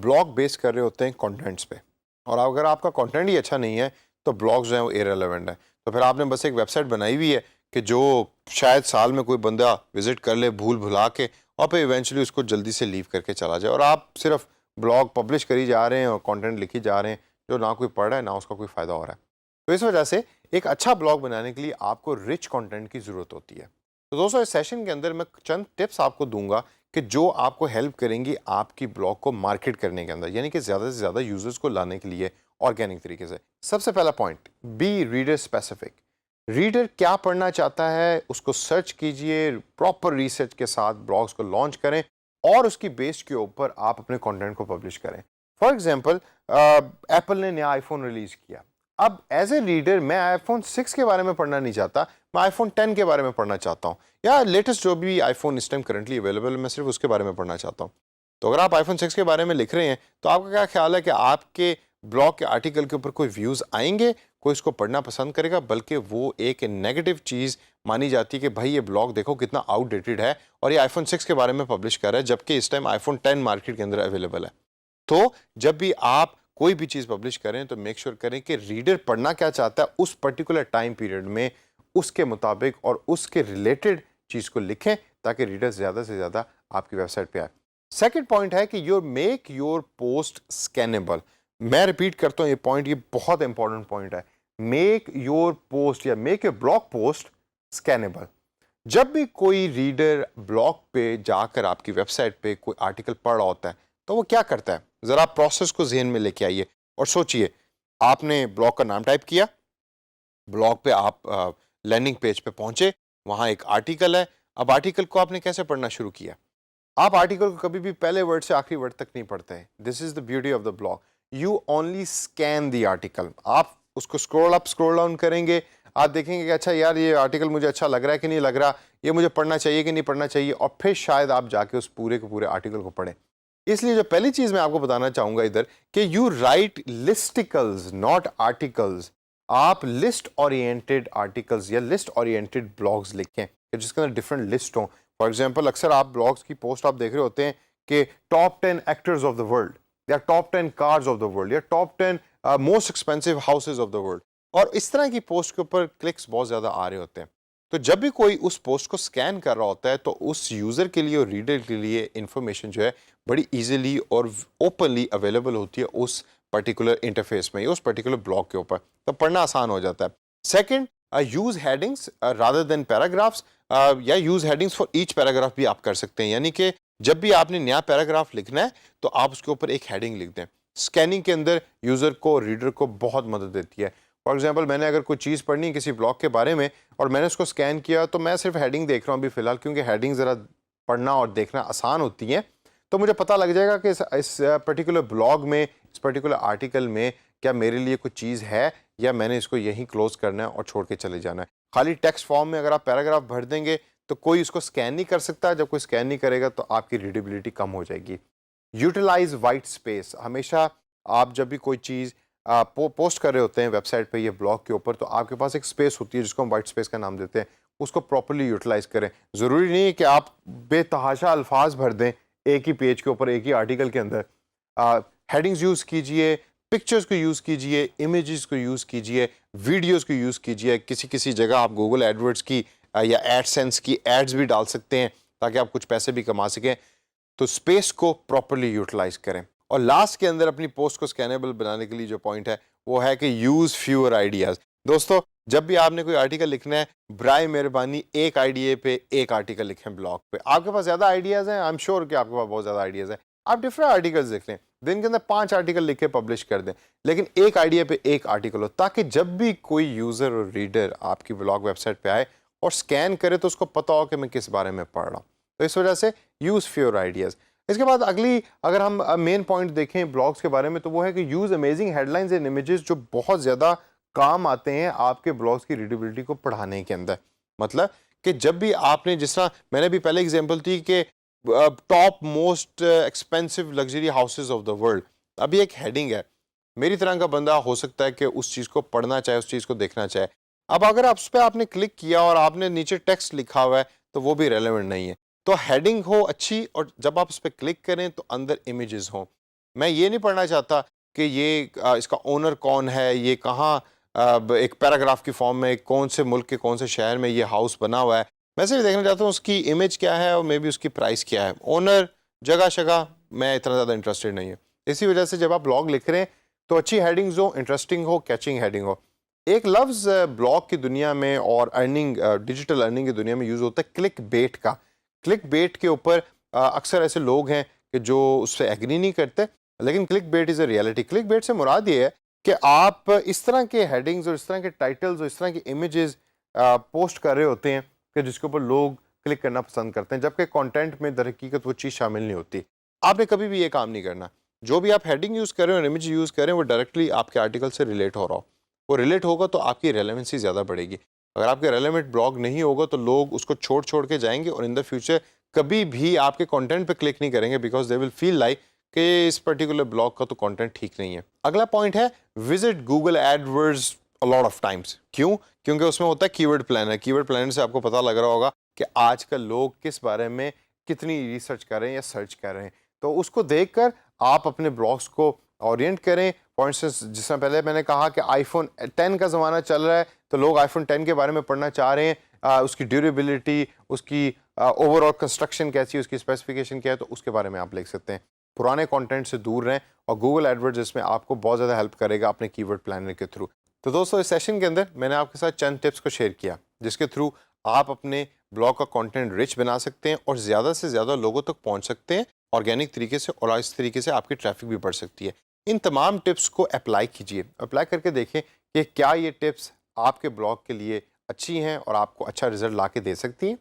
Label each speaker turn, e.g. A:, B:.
A: Blog base कर रहे होते हैं कंटेंट्स पे, और अगर आपका कंटेंट ही अच्छा नहीं है तो ब्लॉग्स जो हैं वो इररिलेवेंट है। तो फिर आपने बस एक वेबसाइट बनाई हुई है कि जो शायद साल में कोई बंदा विजिट कर ले भूल भुला के, और फिर इवेंचुअली उसको जल्दी से लीव करके चला जाए, और आप सिर्फ ब्लॉग पब्लिश करी जा रहे हैं और कंटेंट लिखी जा रहे हैं जो ना कोई पढ़ रहा है ना उसका कोई फ़ायदा हो रहा है। तो इस वजह से एक अच्छा ब्लॉग बनाने के लिए आपको रिच कंटेंट की ज़रूरत होती है। तो दोस्तों इस सेशन के अंदर मैं चंद टिप्स आपको दूंगा कि जो आपको हेल्प करेंगी आपकी ब्लॉग को मार्केट करने के अंदर, यानी कि ज़्यादा से ज़्यादा यूजर्स को लाने के लिए ऑर्गेनिक तरीके से। सबसे पहला point, be reader specific. Reader क्या पढ़ना चाहता है उसको सर्च कीजिए, प्रॉपर रिसर्च के साथ ब्लॉग्स को लॉन्च करें और उसकी बेस के ऊपर आप अपने कंटेंट को पब्लिश करें। फॉर एग्जांपल एप्पल ने नया आईफोन रिलीज किया। अब एज ए रीडर मैं आईफोन 6 के बारे में पढ़ना नहीं चाहता, मैं आईफोन 10 के बारे में पढ़ना चाहता हूँ, या लेटेस्ट जो भी आईफोन इस टाइम करंटली अवेलेबल है मैं सिर्फ उसके बारे में पढ़ना चाहता हूँ। तो अगर आप आईफोन 6 के बारे में लिख रहे हैं तो आपका क्या ख्याल है कि आपके ब्लॉग के आर्टिकल के ऊपर कोई व्यूज़ आएंगे, कोई इसको पढ़ना पसंद करेगा? बल्कि वो एक नेगेटिव चीज़ मानी जाती है कि भाई ये ब्लॉग देखो कितना आउटडेटेड है और ये आईफोन 6 के बारे में पब्लिश कर रहा है, जबकि इस टाइम आईफोन 10 मार्केट के अंदर अवेलेबल है। तो जब भी आप कोई भी चीज़ पब्लिश करें तो मेक श्योर करें कि रीडर पढ़ना क्या चाहता है उस पर्टिकुलर टाइम पीरियड में, उसके मुताबिक और उसके रिलेटेड चीज़ को लिखें ताकि रीडर ज़्यादा से ज़्यादा आपकी वेबसाइट पे आए। सेकंड पॉइंट है कि मेक योर पोस्ट स्कैनेबल। मैं रिपीट करता हूँ ये पॉइंट, ये बहुत इंपॉर्टेंट पॉइंट है। मेक योर पोस्ट या make your blog post scannable. जब भी कोई रीडर ब्लॉग पे जाकर आपकी वेबसाइट पे कोई आर्टिकल पढ़ रहा होता है तो वो क्या करता है, ज़रा प्रोसेस को ज़हन में लेके आइए और सोचिए। आपने ब्लॉग का नाम टाइप किया, ब्लॉग पे आप लैंडिंग पेज पे पहुंचे, वहां एक आर्टिकल है। अब आर्टिकल को आपने कैसे पढ़ना शुरू किया? आप आर्टिकल को कभी भी पहले वर्ड से आखिरी वर्ड तक नहीं पढ़ते हैं। This is the beauty of the blog, you only scan the article. आप उसको स्क्रॉल अप स्क्रॉल डाउन करेंगे, आप देखेंगे कि अच्छा यार ये आर्टिकल मुझे अच्छा लग रहा है कि नहीं लग रहा, ये मुझे पढ़ना चाहिए कि नहीं पढ़ना चाहिए, और फिर शायद आप जाके उस पूरे के पूरे आर्टिकल को पढ़ें। इसलिए जो पहली चीज मैं आपको बताना चाहूंगा इधर कि यू राइट लिस्टिकल्स नॉट आर्टिकल्स। आप लिस्ट ओरिएंटेड आर्टिकल्स या लिस्ट ओरिएंटेड ब्लॉग्स लिखें जिसके अंदर डिफरेंट लिस्ट हों। फॉर एग्जांपल अक्सर आप ब्लॉग्स की पोस्ट आप देख रहे होते हैं कि top 10 actors of the world, या top 10 cars of the world, या top 10 most expensive houses of the world, और इस तरह की पोस्ट के ऊपर क्लिक्स बहुत ज्यादा आ रहे होते हैं। तो जब भी कोई उस पोस्ट को स्कैन कर रहा होता है तो उस यूजर के लिए और रीडर के लिए इंफॉर्मेशन जो है बड़ी इजीली और ओपनली अवेलेबल होती है उस पर्टिकुलर इंटरफेस में या उस पर्टिकुलर ब्लॉग के ऊपर, तो पढ़ना आसान हो जाता है। Second, use headings rather than paragraphs, या use headings for each paragraph भी आप कर सकते हैं। यानी कि जब भी आपने नया पैराग्राफ लिखना है तो आप उसके ऊपर एक हेडिंग लिख दें। स्कैनिंग के अंदर यूजर को, रीडर को बहुत मदद देती है। फॉर एग्जाम्पल मैंने अगर कोई चीज़ पढ़नी है किसी ब्लॉग के बारे में और मैंने उसको स्कैन किया तो मैं सिर्फ हेडिंग देख रहा हूँ अभी फिलहाल, क्योंकि हेडिंग ज़रा पढ़ना और देखना आसान होती है, तो मुझे पता लग जाएगा कि इस पर्टिकुलर ब्लॉग में, इस पर्टिकुलर आर्टिकल में क्या मेरे लिए कुछ चीज़ है या मैंने इसको यहीं क्लोज करना है और छोड़ के चले जाना है। खाली टेक्स्ट फॉर्म में अगर आप पैराग्राफ भर देंगे तो कोई इसको स्कैन नहीं कर सकता। जब कोई स्कैन नहीं करेगा तो आपकी रीडेबिलिटी कम हो जाएगी। Utilise white space. हमेशा आप जब भी कोई चीज़ पोस्ट कर रहे होते हैं वेबसाइट पे या ब्लॉग के ऊपर तो आपके पास एक स्पेस होती है जिसको हम वाइट स्पेस का नाम देते हैं, उसको प्रॉपर्ली यूटिलाइज करें। ज़रूरी नहीं है कि आप बेतहाशा अल्फाज भर दें एक ही पेज के ऊपर, एक ही आर्टिकल के अंदर। हेडिंग्स यूज़ कीजिए, पिक्चर्स को यूज़ कीजिए, इमेजेस को यूज़ कीजिए, वीडियोज़ को यूज़ कीजिए। किसी किसी जगह आप गूगल एडवर्ड्स की या एडसेंस की एड्स भी डाल सकते हैं ताकि आप कुछ पैसे भी कमा सकें। तो स्पेस को प्रॉपर्ली यूटिलाइज करें। और लास्ट के अंदर अपनी पोस्ट को स्कैनेबल बनाने के लिए जो पॉइंट है वो है कि यूज फ्यूअर आइडियाज। दोस्तों जब भी आपने कोई आर्टिकल लिखना है बराए मेहरबानी एक आइडिया पे एक आर्टिकल लिखें ब्लॉग पे। आपके पास ज्यादा आइडियाज हैं, आई एम श्योर कि आपके पास बहुत ज्यादा आइडियाज हैं, आप डिफरेंट आर्टिकल्स लिख लें, दिन के अंदर 5 आर्टिकल लिख के पब्लिश कर दें, लेकिन एक आइडिया पे एक आर्टिकल हो, ताकि जब भी कोई यूजर और रीडर आपकी ब्लॉग वेबसाइट पे आए और स्कैन करे तो उसको पता हो कि मैं किस बारे में पढ़ रहा हूँ। तो इस वजह से यूज फ्यूअर आइडियाज। इसके बाद अगली अगर हम मेन पॉइंट देखें ब्लॉग्स के बारे में तो वो है कि use amazing headlines and images, जो बहुत ज़्यादा काम आते हैं आपके ब्लॉग्स की रीडेबिलिटी को बढ़ाने के अंदर। मतलब कि जब भी आपने, जिस तरह मैंने भी पहले एग्जांपल थी कि top most expensive luxury houses of the world, अभी एक हेडिंग है, मेरी तरह का बंदा हो सकता है कि उस चीज़ को पढ़ना चाहे, उस चीज़ को देखना चाहे। अब अगर आप उस पर आपने क्लिक किया और आपने नीचे टेक्स्ट लिखा हुआ है तो वो भी रेलेवेंट नहीं है। तो हेडिंग हो अच्छी और जब आप उस पर क्लिक करें तो अंदर इमेजेस हों। मैं ये नहीं पढ़ना चाहता कि ये इसका ओनर कौन है, ये कहाँ एक पैराग्राफ की फॉर्म में कौन से मुल्क के कौन से शहर में ये हाउस बना हुआ है। मैं सिर्फ देखना चाहता हूँ उसकी इमेज क्या है और मे बी उसकी प्राइस क्या है। ओनर, जगह शगह मैं इतना ज़्यादा इंटरेस्टेड नहीं है। इसी वजह से जब आप ब्लॉग लिख रहे हैं तो अच्छी हेडिंग्स हो, इंटरेस्टिंग हो, कैचिंग हेडिंग हो। एक लफ्ज़ ब्लॉग की दुनिया में और अर्निंग, डिजिटल अर्निंग की दुनिया में यूज़ होता है क्लिक बेट का। क्लिक बेट के ऊपर अक्सर ऐसे लोग हैं कि जो उससे एग्री नहीं करते, लेकिन click bait is a reality. Click bait से मुराद ये है कि आप इस तरह के हेडिंग्स और इस तरह के टाइटल्स और इस तरह के इमेजेस पोस्ट कर रहे होते हैं कि जिसके ऊपर लोग क्लिक करना पसंद करते हैं, जबकि कंटेंट में दर हकीकत वो चीज़ शामिल नहीं होती। आपने कभी भी ये काम नहीं करना। जो भी आप हेडिंग यूज़ करें और इमेज यूज़ करें वो डायरेक्टली आपके आर्टिकल से रिलेट हो रहा हो। वो रिलेट होगा तो आपकी रेलेवेंसी ज़्यादा बढ़ेगी। अगर आपके रेलेवेंट ब्लॉग नहीं होगा तो लोग उसको छोड़ छोड़ के जाएंगे और इन द फ्यूचर कभी भी आपके कंटेंट पे क्लिक नहीं करेंगे, because they will feel like कि इस पर्टिकुलर ब्लॉग का तो कंटेंट ठीक नहीं है। अगला पॉइंट है visit Google AdWords a lot of times. क्यों? क्योंकि उसमें होता है कीवर्ड प्लानर। कीवर्ड प्लानर से आपको पता लग रहा होगा कि आजकल लोग किस बारे में कितनी रिसर्च कर रहे हैं या सर्च कर रहे हैं, तो उसको देखकर आप अपने ब्लॉग्स को ओरिएंट करें। फॉर इंस्टेंस, जिस तरह पहले मैंने कहा कि आईफोन 10 का ज़माना चल रहा है तो लोग आईफोन 10 के बारे में पढ़ना चाह रहे हैं, उसकी ड्यूरेबिलिटी, उसकी ओवरऑल कंस्ट्रक्शन कैसी है, उसकी स्पेसिफिकेशन क्या है, तो उसके बारे में आप लिख सकते हैं। पुराने कंटेंट से दूर रहें और गूगल एडवर्ड्स इसमें आपको बहुत ज़्यादा हेल्प करेगा अपने कीवर्ड प्लानर के थ्रू। तो दोस्तों, इस सेशन के अंदर मैंने आपके साथ चंद टिप्स को शेयर किया जिसके थ्रू आप अपने ब्लॉग का कंटेंट रिच बना सकते हैं और ज़्यादा से ज़्यादा लोगों तक पहुंच सकते हैं ऑर्गेनिक तरीके से, और इस तरीके से आपकी ट्रैफिक भी बढ़ सकती है। इन तमाम टिप्स को अप्लाई कीजिए, अप्लाई करके देखें कि क्या ये टिप्स आपके ब्लॉग के लिए अच्छी हैं और आपको अच्छा रिजल्ट ला के दे सकती हैं।